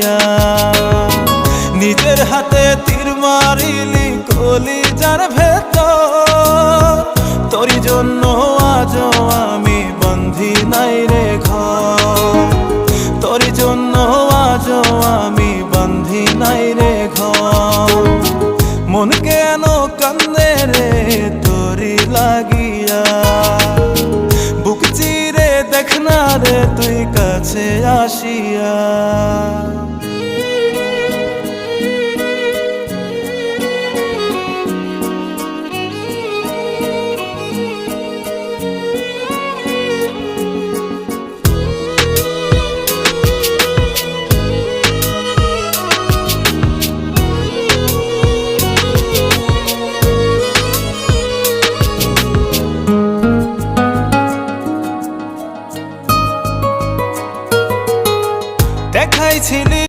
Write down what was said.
লাগিয়া। নিজের হাতে তীর মারিলি কলিজার ভেতর, তোরি জন্য আজও আমি বন্ধি নাই রে ঘর, তোরি জন্য আজও আমি বন্ধি নাই রে ঘর। মন কেন কান্দে রে তোরি লাগিয়া, বুক চিরে দেখ না রে তুই কাছে আসিয়া।